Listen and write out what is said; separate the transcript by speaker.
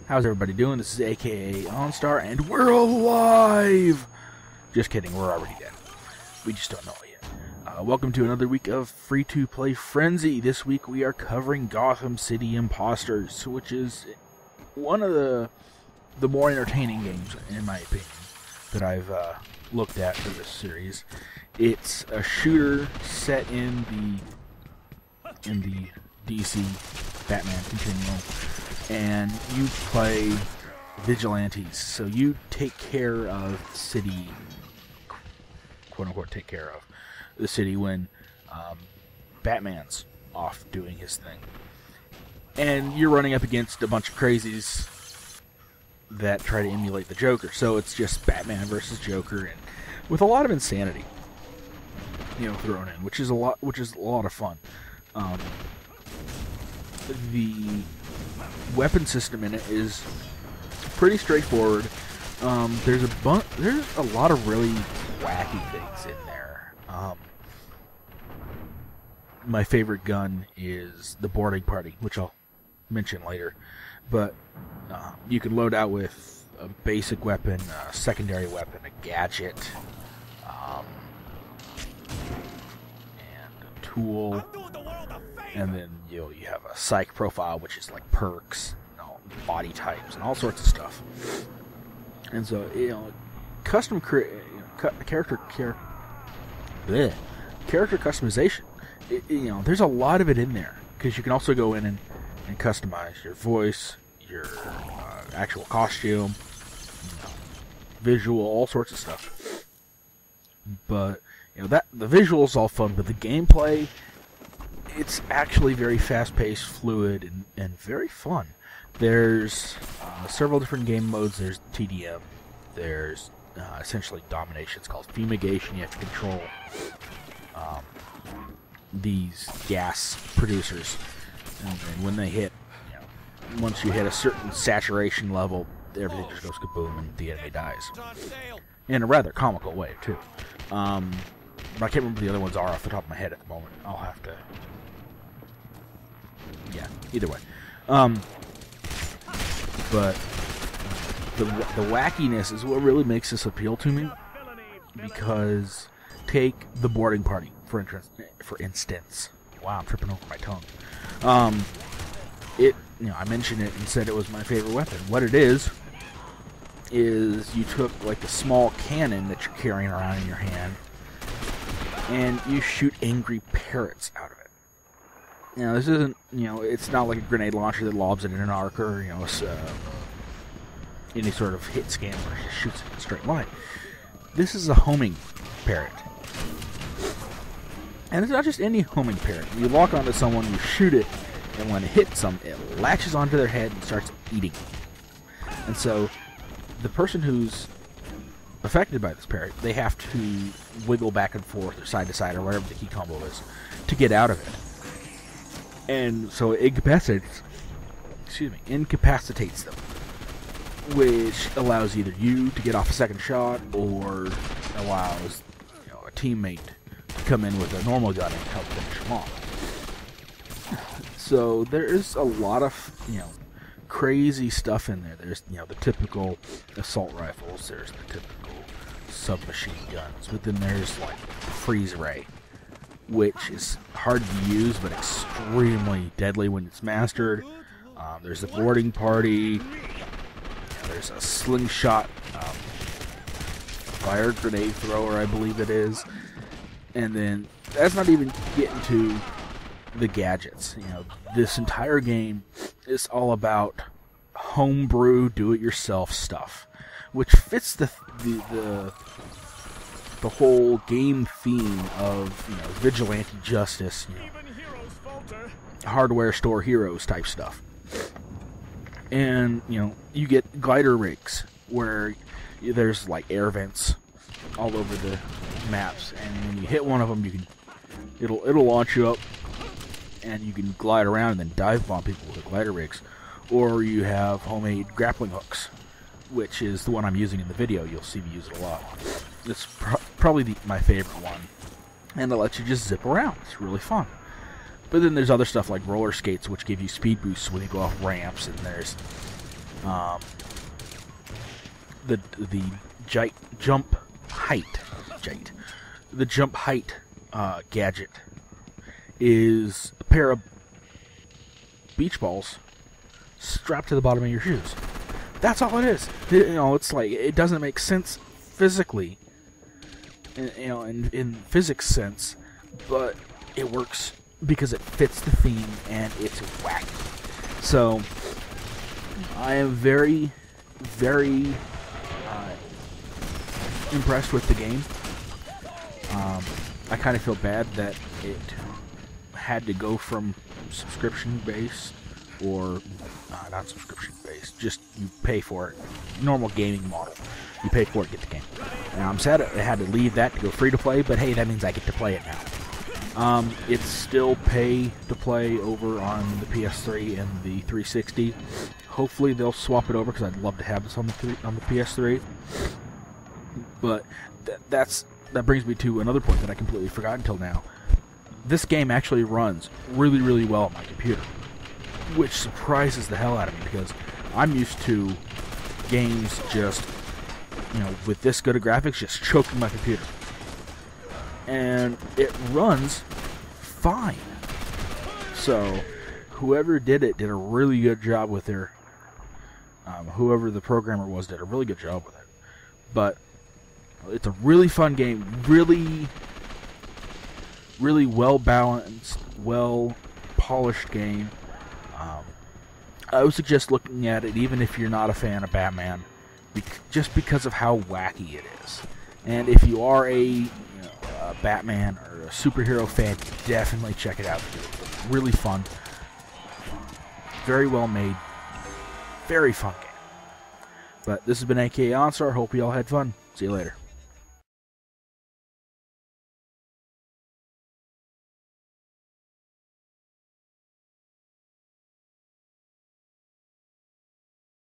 Speaker 1: How's everybody doing? This is AKA OnStar, and we're alive! Just kidding, we're already dead. We just don't know it yet. Welcome to another week of Free-to-Play Frenzy. This week we are covering Gotham City Imposters, which is one of the more entertaining games, in my opinion, that I've looked at for this series. It's a shooter set in the DC Batman continuum, and you play vigilantes. So you take care of the city, quote unquote, take care of the city when Batman's off doing his thing, and you're running up against a bunch of crazies that try to emulate the Joker. So it's just Batman versus Joker, and with a lot of insanity, thrown in, which is a lot of fun. The weapon system in it is pretty straightforward. There's a lot of really wacky things in there. My favorite gun is the boarding party, which I'll mention later. But you can load out with a basic weapon, a secondary weapon, a gadget, and a tool. And then you have a psych profile, which is like perks, body types, and all sorts of stuff. And so, custom character customization. There's a lot of it in there, because you can also go in and customize your voice, your actual costume, visual, all sorts of stuff. But the visuals all fun, but the gameplay, it's actually very fast-paced, fluid, and very fun. There's several different game modes. There's TDM. There's essentially domination. It's called fumigation. You have to control these gas producers. And when they hit, once you hit a certain saturation level, everything just goes kaboom and the enemy dies. In a rather comical way, too. I can't remember what the other ones are off the top of my head at the moment. I'll have to... Yeah, either way. But the wackiness is what really makes this appeal to me, because take the boarding party, for instance. Wow, I'm tripping over my tongue. I mentioned it and said it was my favorite weapon. What it is you took like a small cannon that you're carrying around in your hand, and you shoot angry parrots out of it. This isn't, it's not like a grenade launcher that lobs it in an arc, or, any sort of hit scan where it just shoots it in a straight line. This is a homing parrot. And it's not just any homing parrot. You lock onto someone, you shoot it, and when it hits them, it latches onto their head and starts eating. And so, the person who's affected by this parrot, they have to wiggle back and forth, or side to side, or whatever the key combo is, to get out of it. And so it incapacitates them, which allows either you to get off a second shot, or allows a teammate to come in with a normal gun and help finish them off. So there is a lot of crazy stuff in there. There's the typical assault rifles. There's the typical submachine guns. But then there's like freeze ray, which is hard to use, but extremely deadly when it's mastered. There's the boarding party. There's a slingshot fire grenade thrower, I believe it is. And then that's not even getting to the gadgets. This entire game is all about homebrew, do-it-yourself stuff, which fits the whole game theme of vigilante justice, hardware store heroes type stuff. And you get glider rigs where there's like air vents all over the maps, and when you hit one of them, it'll launch you up, and you can glide around and then dive bomb people with the glider rigs. Or you have homemade grappling hooks, which is the one I'm using in the video. You'll see me use it a lot. It's probably my favorite one, and it lets you just zip around. It's really fun. But then there's other stuff like roller skates, which give you speed boosts when you go off ramps, and there's The jump height gadget is a pair of beach balls strapped to the bottom of your shoes. That's all it is. It's like, it doesn't make sense physically, in physics sense, but it works because it fits the theme and it's wacky. So I am very, very impressed with the game. I kind of feel bad that it had to go from subscription-based, or not subscription-based, just you pay for it. Normal gaming model. You pay for it, get the game. Now, I'm sad it had to leave that to go free-to-play, but hey, that means I get to play it now. It's still pay-to-play over on the PS3 and the 360. Hopefully they'll swap it over, because I'd love to have this on the PS3. But that brings me to another point that I completely forgot until now. This game actually runs really, really well on my computer, which surprises the hell out of me, because I'm used to games just, with this good of graphics, just choking my computer. And it runs fine. So, whoever did it did a really good job with their... whoever the programmer was did a really good job with it. But it's a really fun game, really, really well-balanced, well-polished game. I would suggest looking at it even if you're not a fan of Batman, just because of how wacky it is. And if you are a Batman or a superhero fan, definitely check it out. It's really fun, very well made, very fun game. But this has been AKA OnStar. Hope you all had fun. See you later.